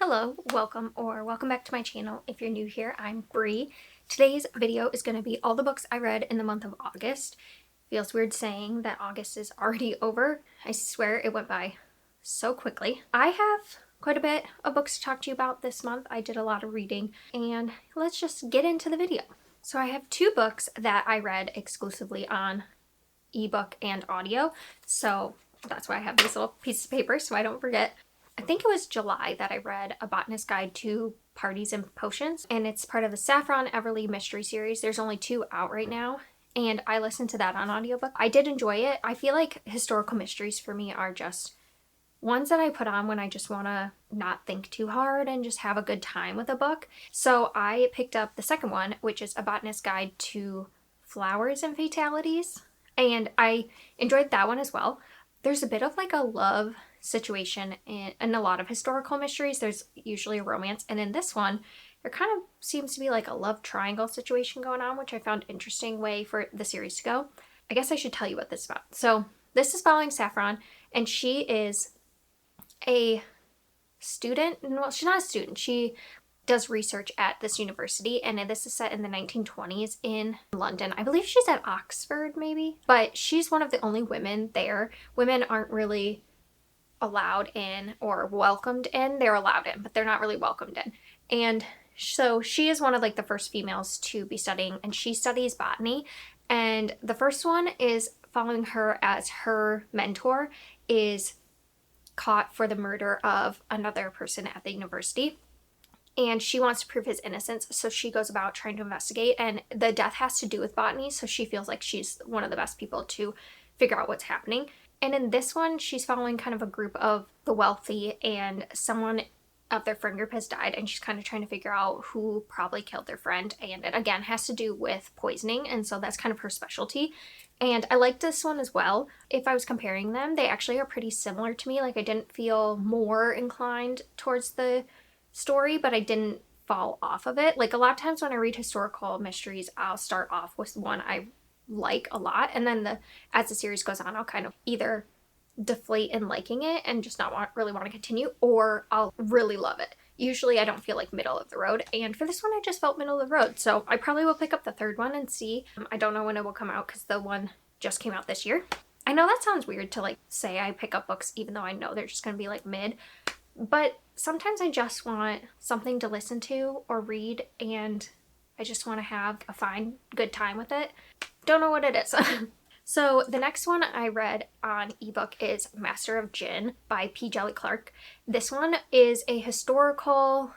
Hello, welcome back to my channel. If you're new here, I'm Bree. Today's video is going to be all the books I read in the month of August. Feels weird saying that August is already over. I swear it went by so quickly. I have quite a bit of books to talk to you about this month. I did a lot of reading, and let's just get into the video. So I have two books that I read exclusively on ebook and audio, so that's why I have these little pieces of paper so I don't forget. I think it was July that I read A Botanist's Guide to Parties and Potions, and it's part of the Saffron Everly mystery series. There's only 2 out right now, and I listened to that on audiobook. I did enjoy it. I feel like historical mysteries for me are just ones that I put on when I just want to not think too hard and just have a good time with a book. So I picked up the second one, which is A Botanist's Guide to Flowers and Fatalities, and I enjoyed that one as well. There's a bit of like a love situation in a lot of historical mysteries. There's usually a romance, and in this one there kind of seems to be like a love triangle situation going on, which I found an interesting way for the series to go. I guess I should tell you what this is about. So this is following Saffron, and she is a student. Well, she's not a student. She does research at this university, and this is set in the 1920s in London. I believe she's at Oxford maybe, but she's one of the only women there. Women aren't really allowed in or welcomed in. They're allowed in, but they're not really welcomed in. And so she is one of like the first females to be studying, and she studies botany. And the first one is following her as her mentor is caught for the murder of another person at the university, and she wants to prove his innocence, so she goes about trying to investigate, and the death has to do with botany, so she feels like she's one of the best people to figure out what's happening. And in this one, she's following kind of a group of the wealthy, and someone of their friend group has died, and she's kind of trying to figure out who probably killed their friend, and it again has to do with poisoning, and so that's kind of her specialty. And I liked this one as well. If I was comparing them, they actually are pretty similar to me. Like, I didn't feel more inclined towards the story, but I didn't fall off of it. Like, a lot of times when I read historical mysteries, I'll start off with one I like a lot, and then as the series goes on, I'll kind of either deflate in liking it and just not really want to continue, or I'll really love it. Usually I don't feel like middle of the road, and for this one I just felt middle of the road, so I probably will pick up the third one and see. I don't know when it will come out because the one just came out this year. I know that sounds weird to like say I pick up books even though I know they're just going to be like mid, but sometimes I just want something to listen to or read, and I just want to have a fine, good time with it. Don't know what it is. So the next one I read on ebook is Master of Djinn by P. Djeli Clark. This one is a historical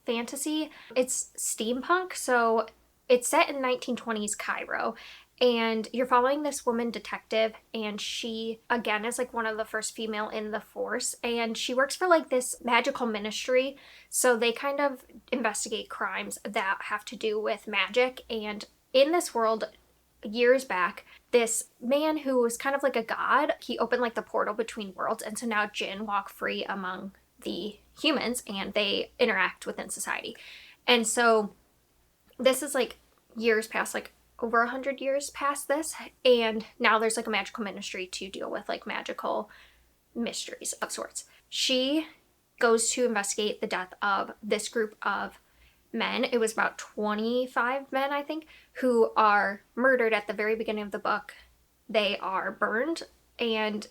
fantasy. It's steampunk, so it's set in 1920s Cairo, and you're following this woman detective, and she again is like one of the first female in the force, and she works for like this magical ministry, so they kind of investigate crimes that have to do with magic. And in this world, years back, this man who was kind of like a god, he opened like the portal between worlds, and so now djinn walk free among the humans and they interact within society. And so this is like years past, like over 100 years past this, and now there's like a magical ministry to deal with like magical mysteries of sorts. She goes to investigate the death of this group of men. It was about 25 men, I think, who are murdered at the very beginning of the book. They are burned, and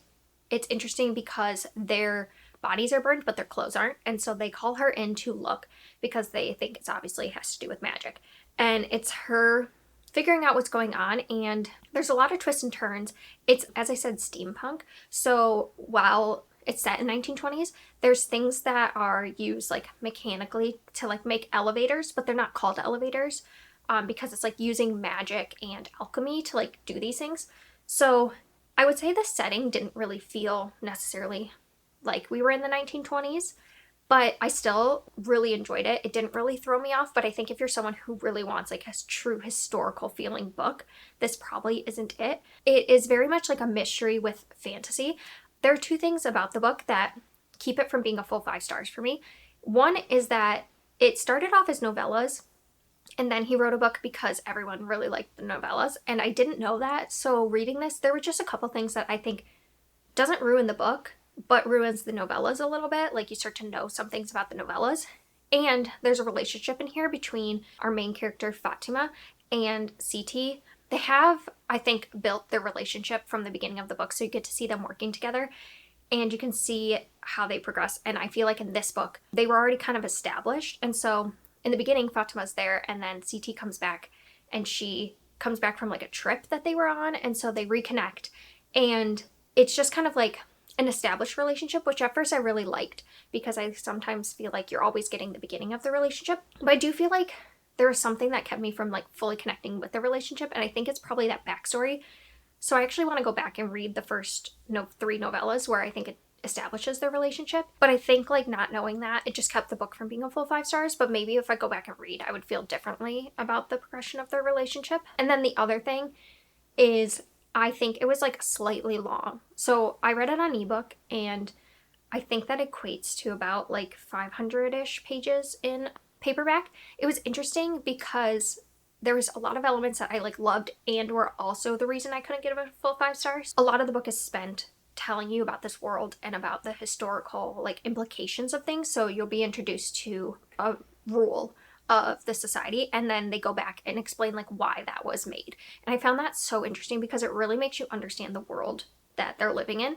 it's interesting because their bodies are burned but their clothes aren't, and so they call her in to look because they think it's obviously has to do with magic. And it's her figuring out what's going on, and there's a lot of twists and turns. It's, as I said, steampunk, so while it's set in 1920s, there's things that are used like mechanically to like make elevators, but they're not called elevators because it's like using magic and alchemy to like do these things. So I would say the setting didn't really feel necessarily like we were in the 1920s, but I still really enjoyed it. It didn't really throw me off, but I think if you're someone who really wants like a true historical feeling book, this probably isn't it. It is very much like a mystery with fantasy. There are 2 things about the book that keep it from being a full 5 stars for me. One is that it started off as novellas, and then he wrote a book because everyone really liked the novellas, and I didn't know that. So reading this, there were just a couple things that I think doesn't ruin the book, but ruins the novellas a little bit. Like, you start to know some things about the novellas. And there's a relationship in here between our main character Fatima and CT. They have, I think, built their relationship from the beginning of the book, so you get to see them working together and you can see how they progress. And I feel like in this book, they were already kind of established. And so in the beginning, Fatima's there, and then CT comes back, and she comes back from like a trip that they were on, and so they reconnect. And it's just kind of like an established relationship, which at first I really liked, because I sometimes feel like you're always getting the beginning of the relationship. But I do feel like there was something that kept me from like fully connecting with the relationship, and I think it's probably that backstory. So I actually want to go back and read the first 3 novellas where I think it establishes their relationship. But I think like not knowing that, it just kept the book from being a full 5 stars. But maybe if I go back and read, I would feel differently about the progression of their relationship. And then the other thing is, I think it was like slightly long. So I read it on ebook, and I think that equates to about like 500-ish pages in paperback. It was interesting because there was a lot of elements that I like loved and were also the reason I couldn't give it a full 5 stars. A lot of the book is spent telling you about this world and about the historical like implications of things. So you'll be introduced to a rule of the society, and then they go back and explain like why that was made. And I found that so interesting because it really makes you understand the world that they're living in.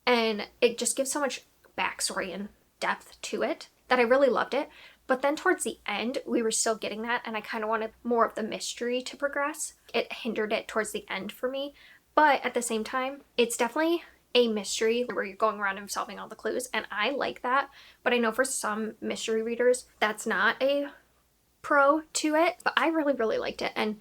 And it just gives so much backstory and depth to it that I really loved it. But then towards the end, we were still getting that, and I kind of wanted more of the mystery to progress. It hindered it towards the end for me. But at the same time, it's definitely a mystery where you're going around and solving all the clues, and I like that. But I know for some mystery readers, that's not a pro to it. But I really, really liked it, and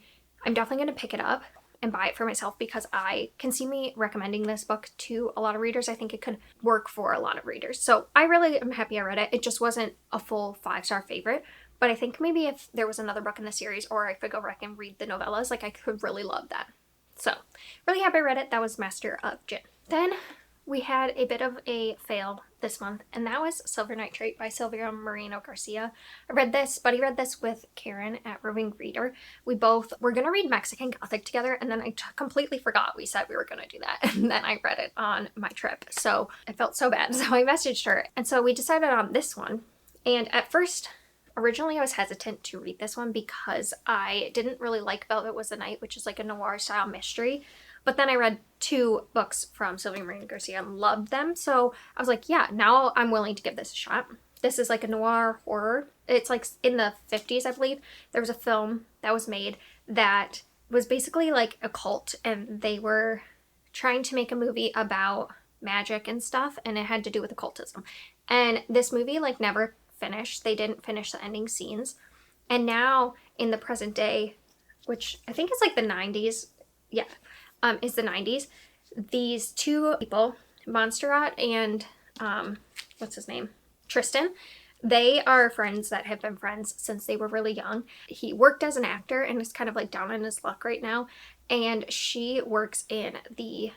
I'm definitely going to pick it up and buy it for myself because I can see me recommending this book to a lot of readers. I think it could work for a lot of readers. So I really am happy I read it. It just wasn't a full 5-star favorite, but I think maybe if there was another book in the series, or if I go back and read the novellas, like I could really love that. So really happy I read it. That was Master of Djinn. Then we had a bit of a fail this month, and that was Silver Nitrate by Silvia Moreno Garcia. I read this, Buddy read this with Karen at Roving Reader. We both were going to read Mexican Gothic together, and then I completely forgot we said we were going to do that, and then I read it on my trip, so I felt so bad. So I messaged her, and so we decided on this one. And at first, originally I was hesitant to read this one because I didn't really like Velvet Was the Night, which is like a noir style mystery. But then I read 2 books from Silvia Moreno Garcia and loved them. So I was like, yeah, now I'm willing to give this a shot. This is like a noir horror. It's like in the 50s, I believe. There was a film that was made that was basically like a cult, and they were trying to make a movie about magic and stuff, and it had to do with occultism. And this movie like never finished. They didn't finish the ending scenes. And now in the present day, which I think is like the 90s, yeah, is the 90s, these 2 people, Montserrat and what's his name? Tristan, they are friends that have been friends since they were really young. He worked as an actor and is kind of like down on his luck right now. And she works in the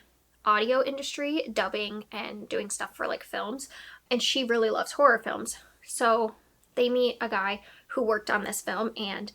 audio industry, dubbing and doing stuff for like films. And she really loves horror films. So they meet a guy who worked on this film, and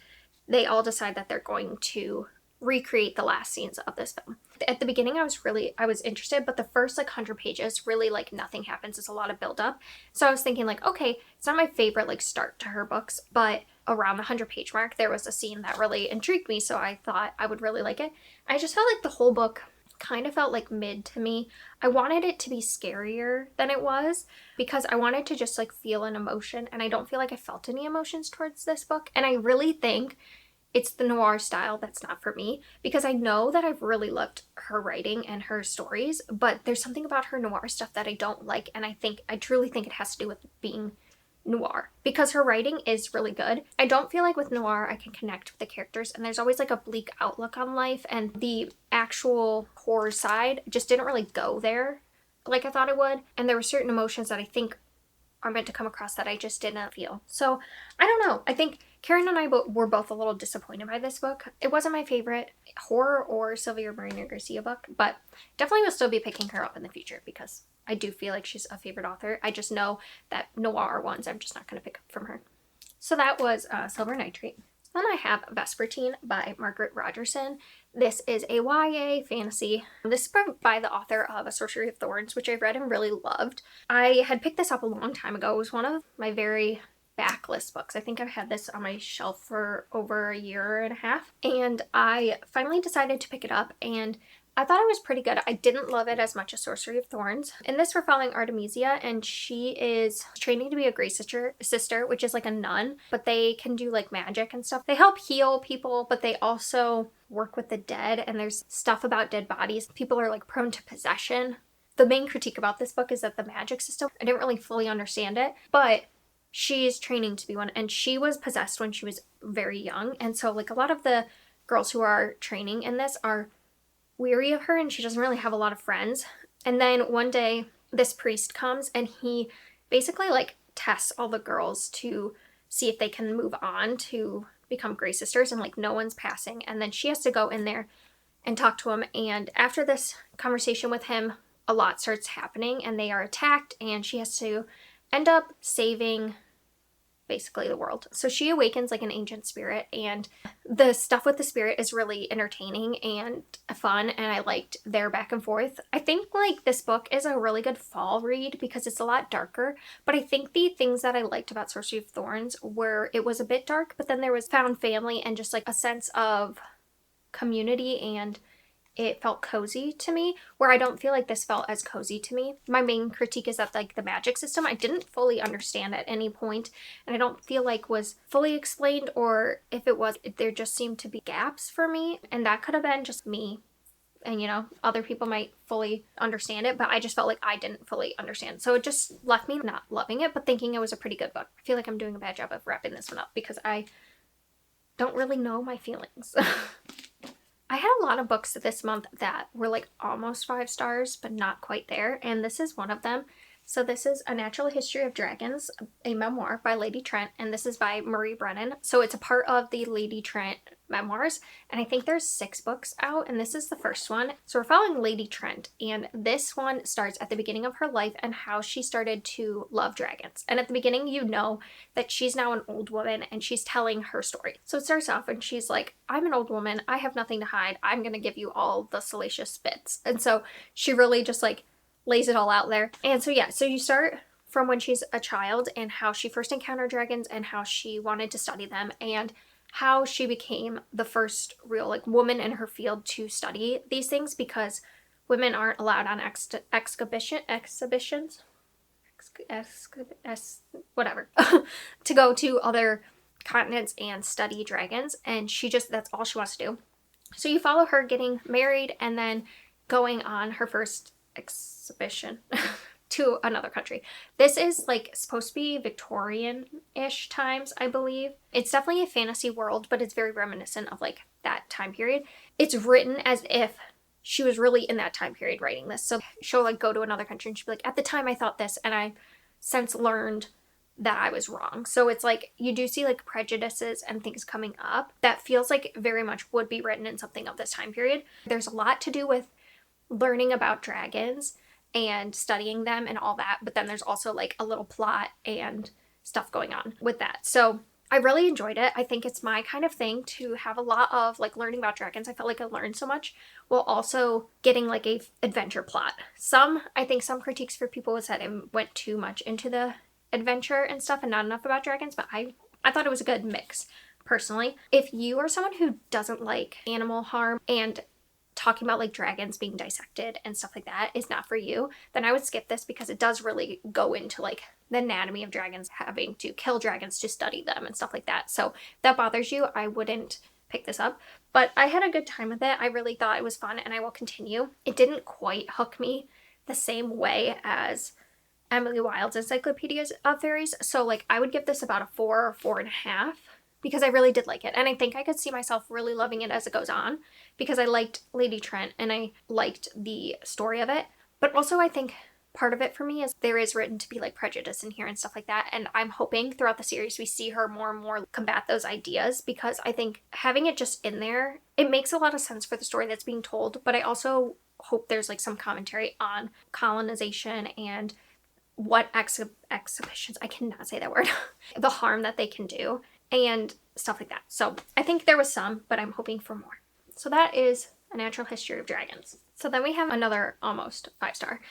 they all decide that they're going to recreate the last scenes of this film. At the beginning, I was interested, but the first like 100 pages, really like nothing happens. It's a lot of build up. So I was thinking like, okay, it's not my favorite like start to her books, but around the 100-page mark, there was a scene that really intrigued me. So I thought I would really like it. I just felt like the whole book kind of felt like mid to me. I wanted it to be scarier than it was because I wanted to just like feel an emotion, and I don't feel like I felt any emotions towards this book. And I really think it's the noir style that's not for me, because I know that I've really loved her writing and her stories, but there's something about her noir stuff that I don't like, and I truly think it has to do with being noir, because her writing is really good. I don't feel like with noir I can connect with the characters, and there's always like a bleak outlook on life, and the actual horror side just didn't really go there like I thought it would, and there were certain emotions that I think are meant to come across that I just did not feel. So I don't know. I think Karen and I were both a little disappointed by this book. It wasn't my favorite horror or Silvia Moreno Garcia book, but definitely will still be picking her up in the future because I do feel like she's a favorite author. I just know that noir ones I'm just not going to pick up from her. So that was Silver Nitrate. Then I have Vespertine by Margaret Rogerson. This is a YA fantasy. This is by the author of A Sorcery of Thorns, which I read and really loved. I had picked this up a long time ago. It was one of my very backlist books. I think I've had this on my shelf for over a year and a half. And I finally decided to pick it up, and I thought it was pretty good. I didn't love it as much as Sorcery of Thorns. In this, we're following Artemisia, and she is training to be a Grey sister, which is like a nun, but they can do like magic and stuff. They help heal people, but they also work with the dead, and there's stuff about dead bodies. People are like prone to possession. The main critique about this book is that the magic system, I didn't really fully understand it, but she's training to be one, and she was possessed when she was very young, and so like a lot of the girls who are training in this are weary of her, and she doesn't really have a lot of friends. And then one day this priest comes, and he basically like tests all the girls to see if they can move on to become Grey sisters, and like no one's passing, and then she has to go in there and talk to him. And after this conversation with him, a lot starts happening, and they are attacked, and she has to end up saving basically the world. So she awakens like an ancient spirit, and the stuff with the spirit is really entertaining and fun, and I liked their back and forth. I think like this book is a really good fall read because it's a lot darker, but I think the things that I liked about Sorcery of Thorns were it was a bit dark, but then there was found family and just like a sense of community, and it felt cozy to me, where I don't feel like this felt as cozy to me. My main critique is that like the magic system, I didn't fully understand at any point, and I don't feel like was fully explained, or if it was, there just seemed to be gaps for me, and that could have been just me. And you know, other people might fully understand it, but I just felt like I didn't fully understand. So it just left me not loving it, but thinking it was a pretty good book. I feel like I'm doing a bad job of wrapping this one up because I don't really know my feelings. I had a lot of books this month that were like almost 5 stars, but not quite there, and this is one of them. So this is A Natural History of Dragons, a memoir by Lady Trent, and this is by Marie Brennan. So it's a part of the Lady Trent memoirs, and I think there's 6 books out, and this is the first one. So we're following Lady Trent, and this one starts at the beginning of her life and how she started to love dragons. And at the beginning, you know that she's now an old woman, and she's telling her story. So it starts off and she's like, I'm an old woman, I have nothing to hide, I'm gonna give you all the salacious bits. And so she really just like lays it all out there. And so yeah, so you start from when she's a child and how she first encountered dragons and how she wanted to study them, and how she became the first real like woman in her field to study these things, because women aren't allowed on exhibitions whatever to go to other continents and study dragons, and she just, that's all she wants to do. So you follow her getting married and then going on her first exhibition to another country. This is like supposed to be Victorian-ish times, I believe. It's definitely a fantasy world, but it's very reminiscent of like that time period. It's written as if she was really in that time period writing this. So she'll like go to another country and she'll be like, at the time I thought this, and I since learned that I was wrong. So it's like you do see like prejudices and things coming up that feels like very much would be written in something of this time period. There's a lot to do with learning about dragons and studying them and all that, but then there's also like a little plot and stuff going on with that. So I really enjoyed it. I think it's my kind of thing to have a lot of like learning about dragons. I felt like I learned so much while also getting like a adventure plot. I think some critiques for people was that it went too much into the adventure and stuff and not enough about dragons, but I thought it was a good mix personally. If you are someone who doesn't like animal harm and talking about like dragons being dissected and stuff like that is not for you, then I would skip this, because it does really go into like the anatomy of dragons, having to kill dragons to study them and stuff like that. So if that bothers you, I wouldn't pick this up. But I had a good time with it. I really thought it was fun, and I will continue. It didn't quite hook me the same way as Emily Wilde's Encyclopedias of Fairies. So like I would give this about a 4 or 4.5, because I really did like it. And I think I could see myself really loving it as it goes on, because I liked Lady Trent and I liked the story of it. But also I think part of it for me is there is written to be like prejudice in here and stuff like that. And I'm hoping throughout the series we see her more and more combat those ideas, because I think having it just in there, it makes a lot of sense for the story that's being told. But I also hope there's like some commentary on colonization and what exhibitions, I cannot say that word, the harm that they can do and stuff like that. So I think there was some, but I'm hoping for more. So that is A Natural History of Dragons. So then we have another almost 5-star,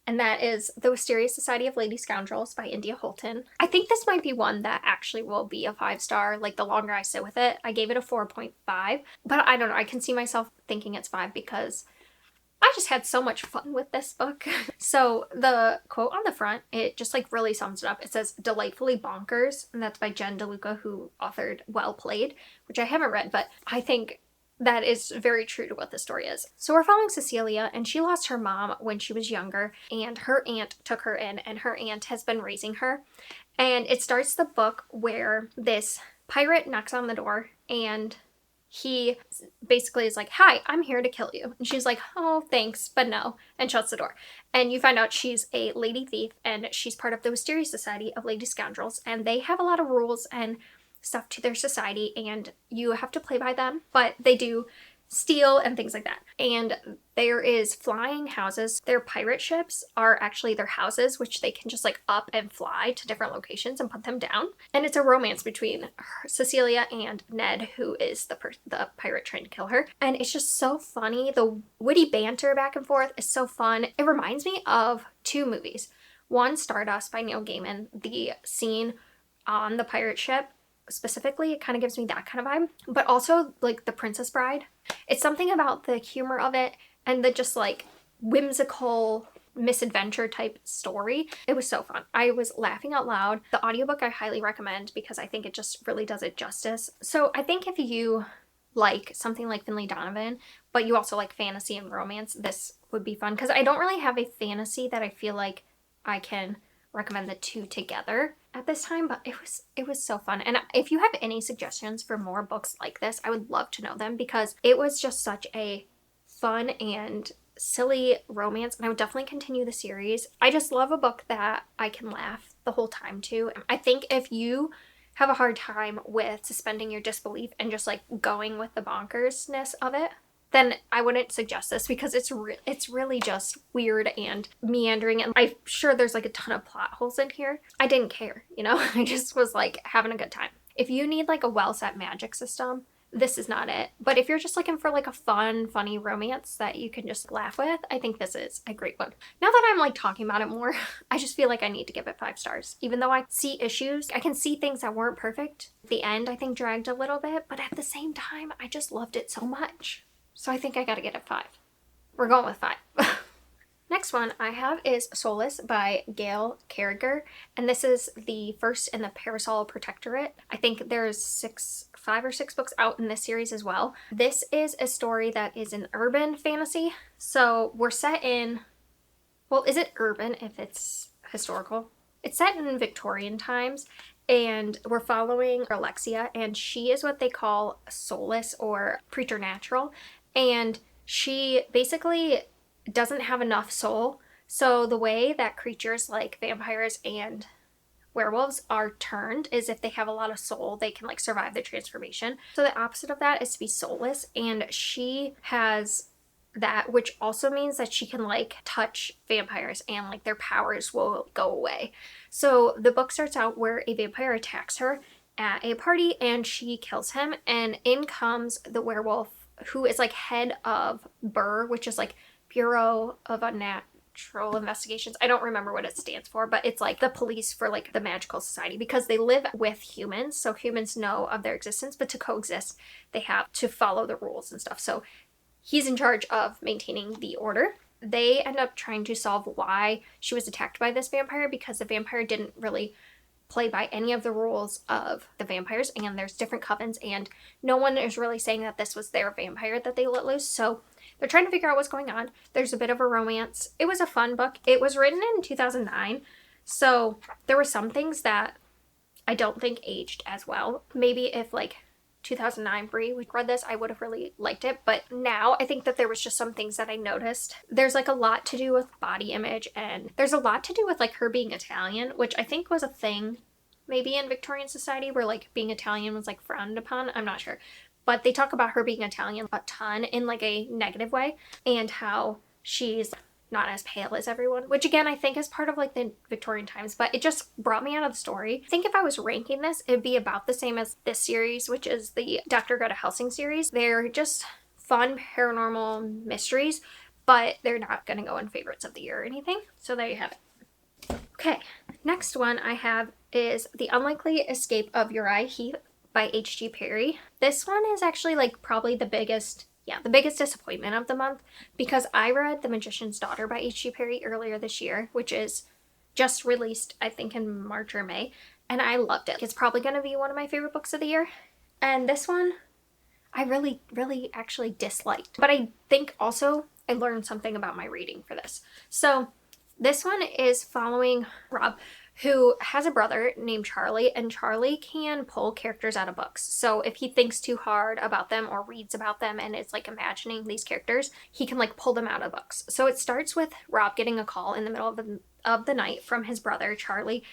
and that is The Wisteria Society of Lady Scoundrels by India Holton. I think this might be one that actually will be a 5-star, like the longer I sit with it. I gave it a 4.5, but I don't know, I can see myself thinking it's 5 because I just had so much fun with this book. So the quote on the front, it just like really sums it up. It says, "Delightfully bonkers," and that's by Jen DeLuca, who authored Well Played, which I haven't read, but I think that is very true to what the story is. So we're following Cecilia, and she lost her mom when she was younger, and her aunt took her in, and her aunt has been raising her. And it starts the book where this pirate knocks on the door, and he basically is like, "Hi, I'm here to kill you." And she's like, "Oh, thanks, but no," and shuts the door. And you find out she's a lady thief, and she's part of the Wisteria Society of Lady Scoundrels, and they have a lot of rules and stuff to their society, and you have to play by them, but they do steal and things like that. And there is flying houses. Their pirate ships are actually their houses, which they can just like up and fly to different locations and put them down. And it's a romance between Cecilia and Ned, who is the pirate trying to kill her. And it's just so funny. The witty banter back and forth is so fun. It reminds me of 2 movies. One, Stardust by Neil Gaiman. The scene on the pirate ship specifically, it kind of gives me that kind of vibe, but also like The Princess Bride. It's something about the humor of it and the just like whimsical misadventure type story. It was so fun. I was laughing out loud. The audiobook I highly recommend because I think it just really does it justice. So I think if you like something like Finley Donovan, but you also like fantasy and romance, this would be fun, because I don't really have a fantasy that I feel like I can recommend the 2 together at this time, but it was so fun. And if you have any suggestions for more books like this, I would love to know them, because it was just such a fun and silly romance, and I would definitely continue the series. I just love a book that I can laugh the whole time to. I think if you have a hard time with suspending your disbelief and just like going with the bonkersness of it, then I wouldn't suggest this, because it's really just weird and meandering, and I'm sure there's like a ton of plot holes in here. I didn't care, you know? I just was like having a good time. If you need like a well-set magic system, this is not it. But if you're just looking for like a fun, funny romance that you can just laugh with, I think this is a great one. Now that I'm like talking about it more, I just feel like I need to give it 5 stars. Even though I see issues, I can see things that weren't perfect. The end, I think, dragged a little bit, but at the same time, I just loved it so much. So I think I gotta get it 5. We're going with 5. Next one I have is Soulless by Gail Carriger, and this is the first in the Parasol Protectorate. I think there's 5 or 6 books out in this series as well. This is a story that is an urban fantasy. So we're set in, well, is it urban if it's historical? It's set in Victorian times, and we're following Alexia, and she is what they call soulless or preternatural, and she basically doesn't have enough soul. So the way that creatures like vampires and werewolves are turned is if they have a lot of soul, they can like survive the transformation. So the opposite of that is to be soulless, and she has that, which also means that she can like touch vampires and like their powers will go away. So the book starts out where a vampire attacks her at a party and she kills him, and in comes the werewolf, who is like head of BUR, which is like Bureau of Unnatural Investigations. I don't remember what it stands for, but it's like the police for like the magical society, because they live with humans, so humans know of their existence, but to coexist they have to follow the rules and stuff. So he's in charge of maintaining the order. They end up trying to solve why she was attacked by this vampire, because the vampire didn't really play by any of the rules of the vampires, and there's different covens, and no one is really saying that this was their vampire that they let loose. So they're trying to figure out what's going on. There's a bit of a romance. It was a fun book. It was written in 2009, so there were some things that I don't think aged as well. Maybe if like 2009 Brie read this, I would have really liked it, but now I think that there was just some things that I noticed. There's like a lot to do with body image, and there's a lot to do with like her being Italian, which I think was a thing maybe in Victorian society, where like being Italian was like frowned upon. I'm not sure, but they talk about her being Italian a ton in like a negative way, and how she's not as pale as everyone, which again I think is part of like the Victorian times, but it just brought me out of the story. I think if I was ranking this, it'd be about the same as this series, which is the Dr. Greta Helsing series. They're just fun paranormal mysteries, but they're not going to go in favorites of the year or anything. So there you have it. Okay, next one I have is The Unlikely Escape of Uriah Heep by H.G. Perry. This one is actually like probably the biggest disappointment of the month, because I read The Magician's Daughter by H.G. Perry earlier this year, which is just released I think in March or May, and I loved it. It's probably going to be one of my favorite books of the year. And this one I really actually disliked. But I think also I learned something about my reading for this. So this one is following Rob, who has a brother named Charlie, and Charlie can pull characters out of books. So if he thinks too hard about them or reads about them and is like imagining these characters, he can like pull them out of books. So it starts with Rob getting a call in the middle of the night from his brother Charlie,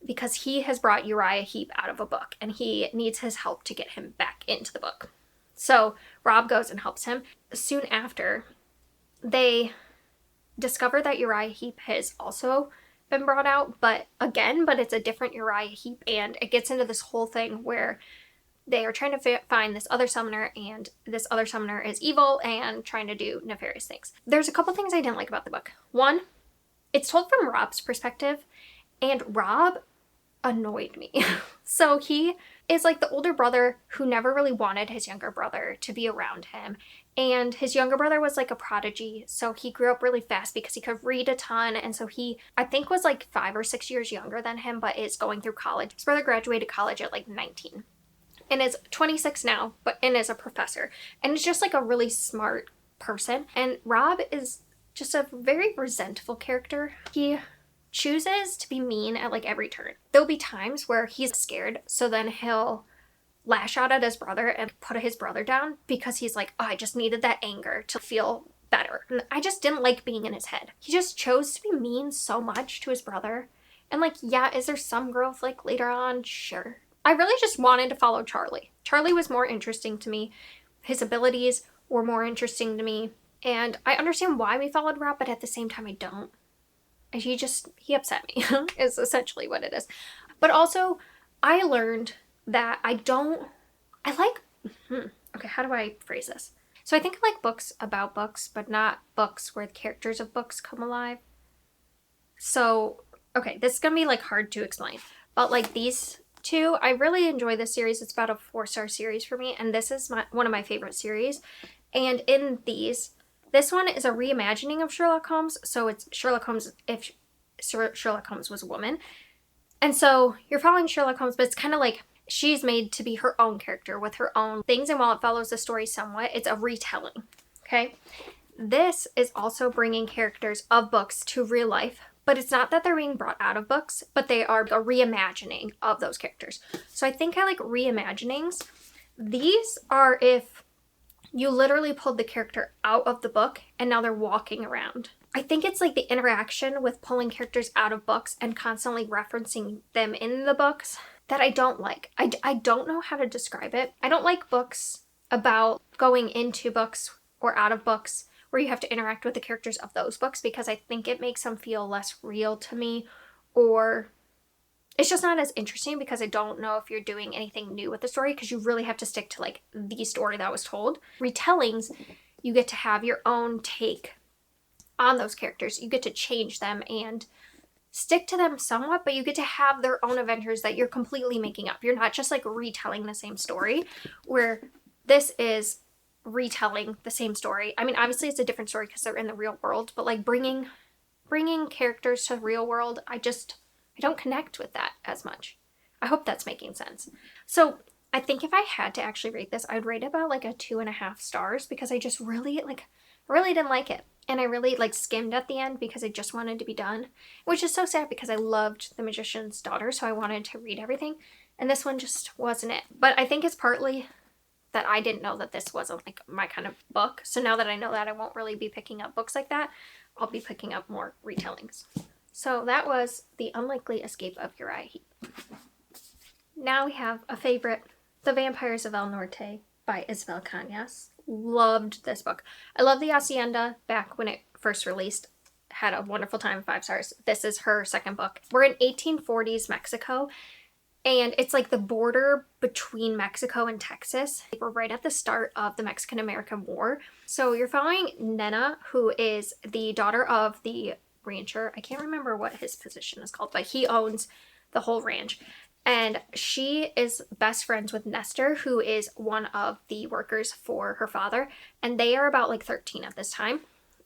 because he has brought Uriah Heep out of a book and he needs his help to get him back into the book. So Rob goes and helps him. Soon after, they discover that Uriah Heep has also been brought out, but it's a different Uriah Heep, and it gets into this whole thing where they are trying to find this other summoner, and this other summoner is evil and trying to do nefarious things. There's a couple things I didn't like about the book. One, it's told from Rob's perspective, and Rob annoyed me. So he is like the older brother who never really wanted his younger brother to be around him. And his younger brother was like a prodigy, so he grew up really fast because he could read a ton. And so he, I think, was like 5 or 6 years younger than him, but is going through college. His brother graduated college at like 19 and is 26 now, and is a professor. And is just like a really smart person. And Rob is just a very resentful character. He chooses to be mean at like every turn. There'll be times where he's scared, so then he'll lash out at his brother and put his brother down because he's like, oh, I just needed that anger to feel better. And I just didn't like being in his head. He just chose to be mean so much to his brother. And like, yeah, is there some growth like later on? Sure. I really just wanted to follow Charlie. Charlie was more interesting to me. His abilities were more interesting to me. And I understand why we followed Rob, but at the same time, I don't. He upset me is essentially what it is. But also, I learned that okay, how do I phrase this? So I think I like books about books, but not books where the characters of books come alive. So, okay, this is gonna be like hard to explain, but like these two, I really enjoy this series. It's about a 4-star series for me, and this is one of my favorite series. And in this one is a reimagining of Sherlock Holmes. So it's Sherlock Holmes if Sherlock Holmes was a woman. And so you're following Sherlock Holmes, but it's kind of like she's made to be her own character with her own things. And while it follows the story somewhat, it's a retelling. Okay. This is also bringing characters of books to real life, but it's not that they're being brought out of books, but they are a reimagining of those characters. So I think I like reimaginings. These are if you literally pulled the character out of the book and now they're walking around. I think it's like the interaction with pulling characters out of books and constantly referencing them in the books that I don't like. I don't know how to describe it. I don't like books about going into books or out of books where you have to interact with the characters of those books, because I think it makes them feel less real to me, or it's just not as interesting because I don't know if you're doing anything new with the story, because you really have to stick to like the story that was told. Retellings, you get to have your own take on those characters. You get to change them and stick to them somewhat, but you get to have their own adventures that you're completely making up. You're not just like retelling the same story, where this is retelling the same story. I mean, obviously it's a different story because they're in the real world, but like bringing characters to the real world, I don't connect with that as much. I hope that's making sense. So I think if I had to actually rate this, I'd rate it about like a 2.5 stars, because I just really didn't like it. And I really like skimmed at the end because I just wanted to be done, which is so sad because I loved The Magician's Daughter, so I wanted to read everything. And this one just wasn't it. But I think it's partly that I didn't know that this wasn't like my kind of book. So now that I know that, I won't really be picking up books like that. I'll be picking up more retellings. So that was The Unlikely Escape of Uriah Heep. Now we have a favorite, The Vampires of El Norte by Isabel Cañas. Loved this book. I love The Hacienda back when it first released. Had a wonderful time, 5 stars. This is her second book. We're in 1840s Mexico, And it's like the border between Mexico and Texas. We're right at the start of the Mexican-American War. So you're following Nena, who is the daughter of the rancher. I can't remember what his position is called, but he owns the whole ranch. And she is best friends with Nestor, who is one of the workers for her father. And they are about like 13 at this time.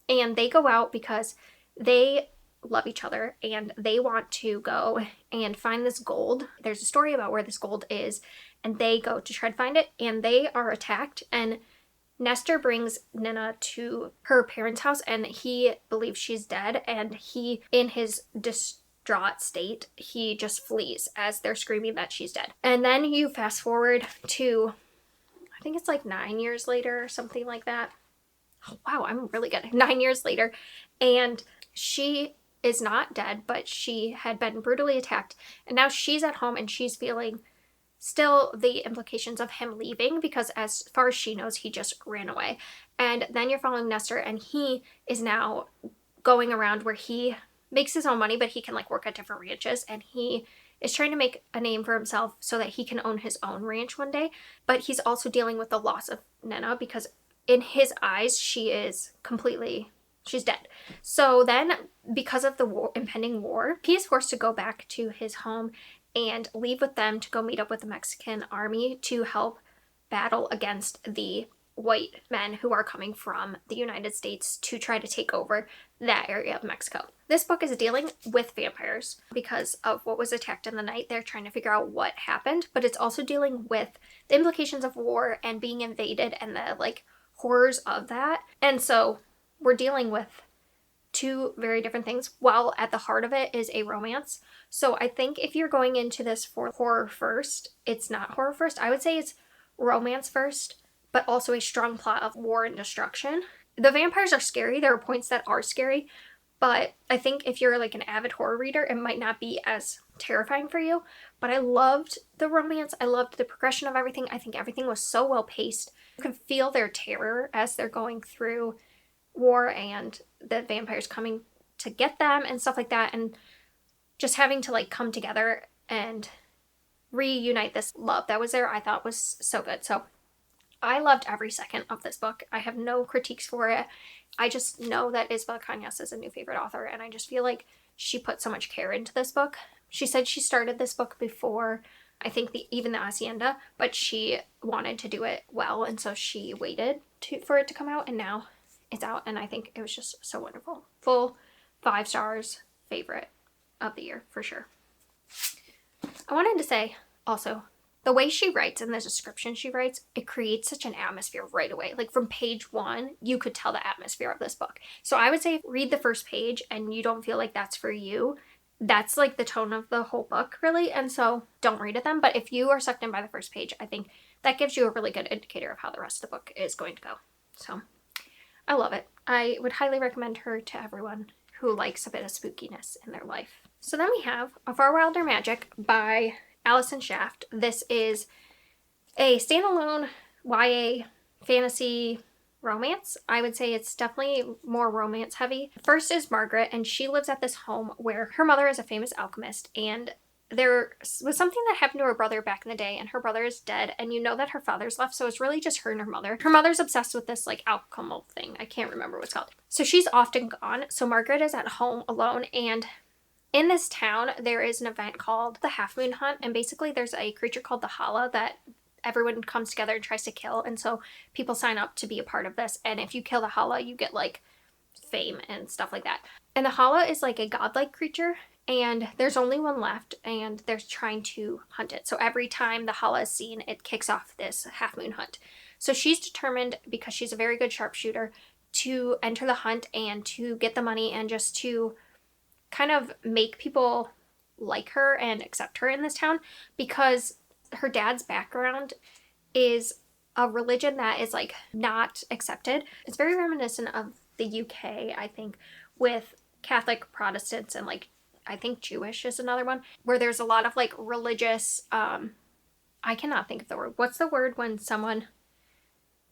And they go out because they love each other and they want to go and find this gold. There's a story about where this gold is, and they go to try to find it, and they are attacked. And Nestor brings Nina to her parents' house, and he believes she's dead. And he, in his distraught state, he just flees as they're screaming that she's dead. And then you fast forward to, I think it's like 9 years later or something like that. Oh, wow, I'm really good. 9 years later, and she is not dead, but she had been brutally attacked, and now she's at home and she's feeling still the implications of him leaving, because as far as she knows, he just ran away. And then you're following Nestor, and he is now going around where he makes his own money, but he can like work at different ranches, and he is trying to make a name for himself so that he can own his own ranch one day. But he's also dealing with the loss of Nena, because in his eyes, she's dead. So then, because of the impending war, he is forced to go back to his home and leave with them to go meet up with the Mexican army to help battle against the white men who are coming from the United States to try to take over that area of Mexico. This book is dealing with vampires because of what was attacked in the night. They're trying to figure out what happened, but it's also dealing with the implications of war and being invaded and the like horrors of that. And so we're dealing with two very different things, while at the heart of it is a romance. So I think if you're going into this for horror first, it's not horror first. I would say it's romance first, but also a strong plot of war and destruction. The vampires are scary. There are points that are scary, but I think if you're like an avid horror reader, it might not be as terrifying for you. But I loved the romance. I loved the progression of everything. I think everything was so well paced. You can feel their terror as they're going through war and the vampires coming to get them and stuff like that, and just having to like come together and reunite this love that was there, I thought was so good. So I loved every second of this book. I have no critiques for it. I just know that Isabel Cañas is a new favorite author, and I just feel like she put so much care into this book. She said she started this book before, I think, even the Hacienda, but she wanted to do it well, and so she waited for it to come out, and now it's out, and I think it was just so wonderful. Full 5 stars, favorite of the year for sure. I wanted to say also, the way she writes and the description she writes, it creates such an atmosphere right away. Like from page 1, you could tell the atmosphere of this book. So I would say read the first page and you don't feel like that's for you. That's like the tone of the whole book, really. And so don't read it then. But if you are sucked in by the first page, I think that gives you a really good indicator of how the rest of the book is going to go. So I love it. I would highly recommend her to everyone who likes a bit of spookiness in their life. So then we have A Far Wilder Magic by Allison Shaft. This is a standalone YA fantasy romance. I would say it's definitely more romance heavy. First is Margaret, and she lives at this home where her mother is a famous alchemist, and there was something that happened to her brother back in the day, and her brother is dead, and you know that her father's left, so it's really just her and her mother. Her mother's obsessed with this like alchemical thing. I can't remember what it's called. So she's often gone, so Margaret is at home alone, and in this town there is an event called the Half Moon Hunt, and basically there's a creature called the Hala that everyone comes together and tries to kill, and so people sign up to be a part of this, and if you kill the Hala, you get like fame and stuff like that. And the Hala is like a godlike creature, and there's only one left, and they're trying to hunt it. So every time the Hala is seen, it kicks off this half moon hunt. So she's determined, because she's a very good sharpshooter, to enter the hunt and to get the money and just to kind of make people like her and accept her in this town, because her dad's background is a religion that is like not accepted. It's very reminiscent of the UK, I think, with Catholic Protestants, and like I think Jewish is another one, where there's a lot of like religious, I cannot think of the word. What's the word when someone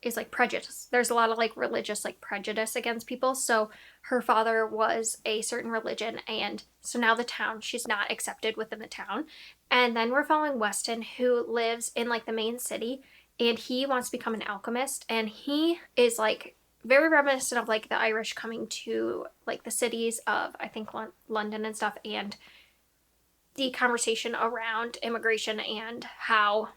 is like prejudice? There's a lot of like religious like prejudice against people. So her father was a certain religion, and so now the town, she's not accepted within the town, And then we're following Weston, who lives in like the main city, and he wants to become an alchemist, and he is like very reminiscent of like the Irish coming to like the cities of, I think, London and stuff, and the conversation around immigration and how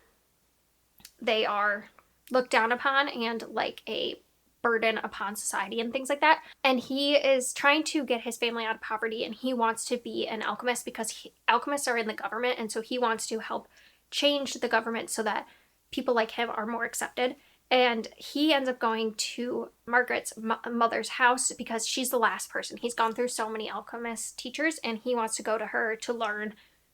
they are looked down upon and like a burden upon society and things like that. And he is trying to get his family out of poverty, and he wants to be an alchemist because alchemists are in the government, and so he wants to help change the government so that people like him are more accepted. And he ends up going to Margaret's mother's house because she's the last person. He's gone through so many alchemist teachers, and he wants to go to her to learn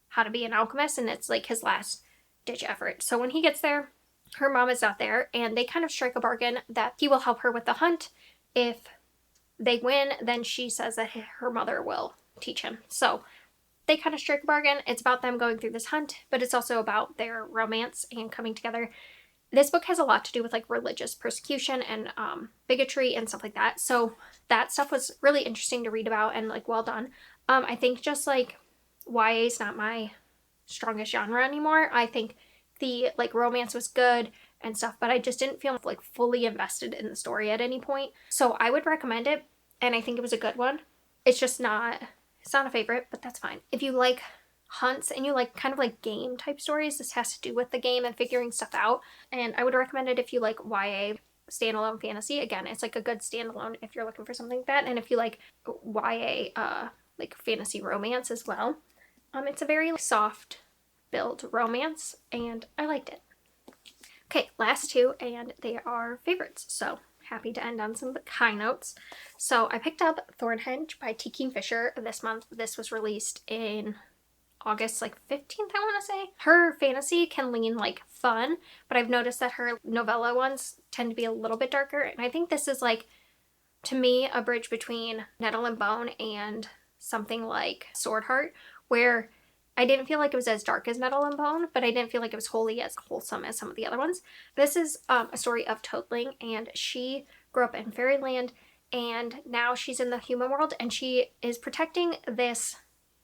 how to be an alchemist, and it's like his last ditch effort. So when he gets there, her mom is not there, and they kind of strike a bargain that he will help her with the hunt. If they win, then she says that her mother will teach him. So they kind of strike a bargain. It's about them going through this hunt, but it's also about their romance and coming together. This book has a lot to do with like religious persecution and bigotry and stuff like that. So that stuff was really interesting to read about and like well done. I think just like YA is not my strongest genre anymore. I think the like romance was good and stuff, but I just didn't feel like fully invested in the story at any point. So I would recommend it, and I think it was a good one. It's just not, it's not a favorite, but that's fine. If you like hunts and you like kind of like game type stories, this has to do with the game and figuring stuff out. And I would recommend it if you like YA standalone fantasy. Again, it's like a good standalone if you're looking for something like that. And if you like YA like fantasy romance as well. It's a very soft build romance, and I liked it. Okay, last two, and they are favorites, so happy to end on some high notes. So I picked up Thornhedge by T. Kingfisher this month. This was released in August like 15th, I want to say. Her fantasy can lean like fun, but I've noticed that her novella ones tend to be a little bit darker, and I think this is like, to me, a bridge between Nettle and Bone and something like Swordheart, where I didn't feel like it was as dark as Nettle and Bone, but I didn't feel like it was wholly as wholesome as some of the other ones. This is a story of Toadling, and she grew up in fairyland, and now she's in the human world, and she is protecting this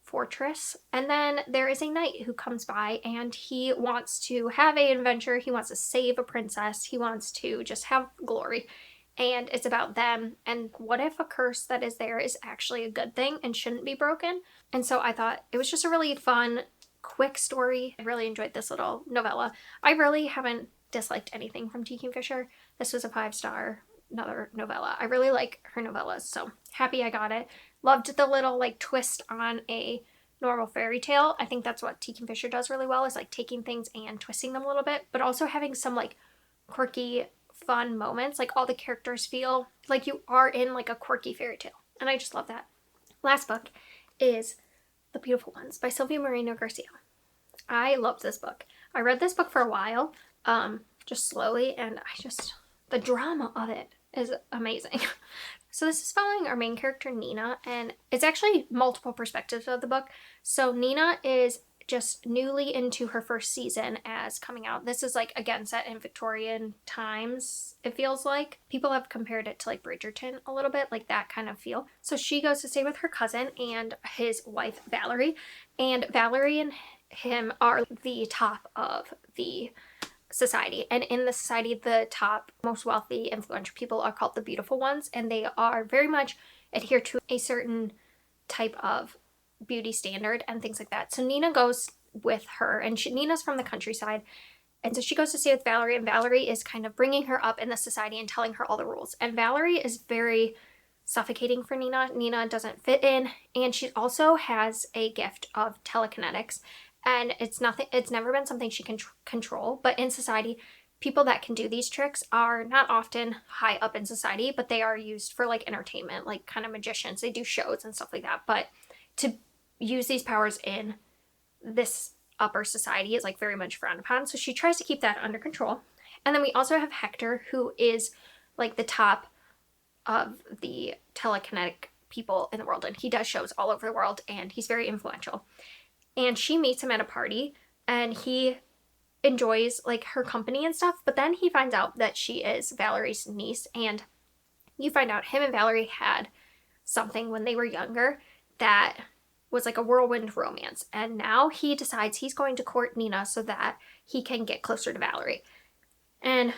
fortress. And then there is a knight who comes by, and he wants to have an adventure. He wants to save a princess. He wants to just have glory. And it's about them, and what if a curse that is there is actually a good thing and shouldn't be broken? And so I thought it was just a really fun, quick story. I really enjoyed this little novella. I really haven't disliked anything from T. Kingfisher. This was a 5-star, another novella. I really like her novellas, so happy I got it. Loved the little like twist on a normal fairy tale. I think that's what T. Kingfisher does really well, is like taking things and twisting them a little bit, but also having some like quirky, fun moments. Like all the characters feel like you are in like a quirky fairy tale, and I just love that. Last book is The Beautiful Ones by Sylvia Moreno Garcia. I loved this book. I read this book for a while, just slowly, and the drama of it is amazing. So this is following our main character, Nina, and it's actually multiple perspectives of the book. So Nina is just newly into her first season as coming out. This is like, again, set in Victorian times, it feels like. People have compared it to like Bridgerton a little bit, like that kind of feel. So she goes to stay with her cousin and his wife, Valerie. And Valerie and him are the top of the society. And in the society, the top, most wealthy, influential people are called the Beautiful Ones. And they are very much adhere to a certain type of beauty standard and things like that. So Nina goes with her, and Nina's from the countryside, and so she goes to stay with Valerie, and Valerie is kind of bringing her up in the society and telling her all the rules. And Valerie is very suffocating for Nina. Nina doesn't fit in, and she also has a gift of telekinetics, and it's never been something she can control, but in society, people that can do these tricks are not often high up in society, but they are used for like entertainment, like kind of magicians. They do shows and stuff like that, but to use these powers in this upper society is like very much frowned upon. So she tries to keep that under control. And then we also have Hector, who is like the top of the telekinetic people in the world, and he does shows all over the world, and he's very influential. And she meets him at a party, and he enjoys like her company and stuff, but then he finds out that she is Valerie's niece, and you find out him and Valerie had something when they were younger that was like a whirlwind romance, and now he decides he's going to court Nina so that he can get closer to Valerie. And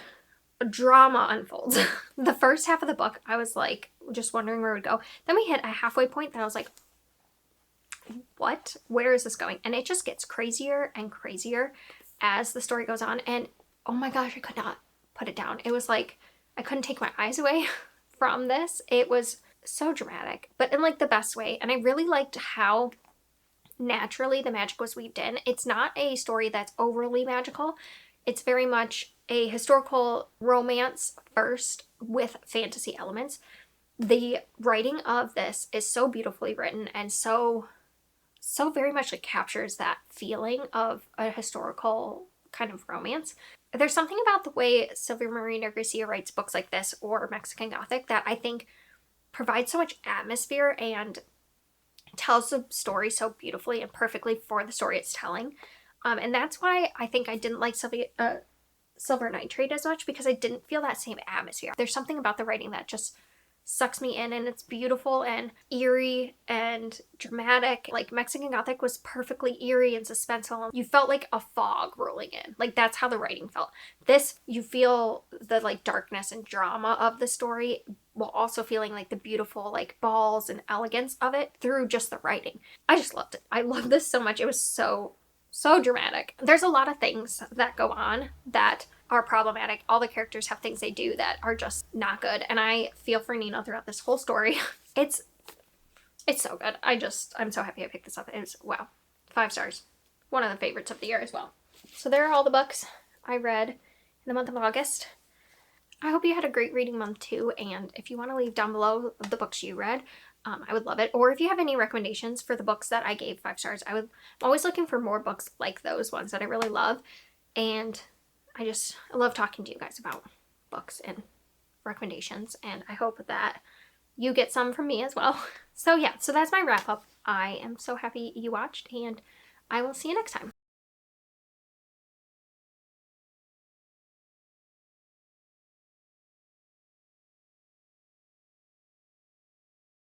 drama unfolds. The first half of the book, I was like just wondering where it would go. Then we hit a halfway point that I was like, what? Where is this going? And it just gets crazier and crazier as the story goes on. And oh my gosh, I could not put it down. It was like I couldn't take my eyes away from this. It was so dramatic, but in like the best way. And I really liked how naturally the magic was weaved in. It's not a story that's overly magical. It's very much a historical romance first with fantasy elements. The writing of this is so beautifully written and so very much like captures that feeling of a historical kind of romance. There's something about the way Sylvia Marina Garcia writes books like this or Mexican Gothic that I think provides so much atmosphere and tells the story so beautifully and perfectly for the story it's telling. And that's why I think I didn't like Silver Nitrate as much, because I didn't feel that same atmosphere. There's something about the writing that just sucks me in, and it's beautiful and eerie and dramatic. Like Mexican Gothic was perfectly eerie and suspenseful. You felt like a fog rolling in. Like that's how the writing felt. This, you feel the like darkness and drama of the story while also feeling like the beautiful like balls and elegance of it through just the writing. I just loved it. I love this so much. It was so dramatic. There's a lot of things that go on that are problematic. All the characters have things they do that are just not good, and I feel for Nina throughout this whole story. It's so good. I'm so happy I picked this up. It was, wow, 5 stars. One of the favorites of the year as well. So there are all the books I read in the month of August. I hope you had a great reading month too, and if you want to leave down below the books you read, I would love it. Or if you have any recommendations for the books that I gave 5 stars, I'm always looking for more books like those ones that I really love. And I love talking to you guys about books and recommendations. And I hope that you get some from me as well. So yeah, so that's my wrap up. I am so happy you watched, and I will see you next time.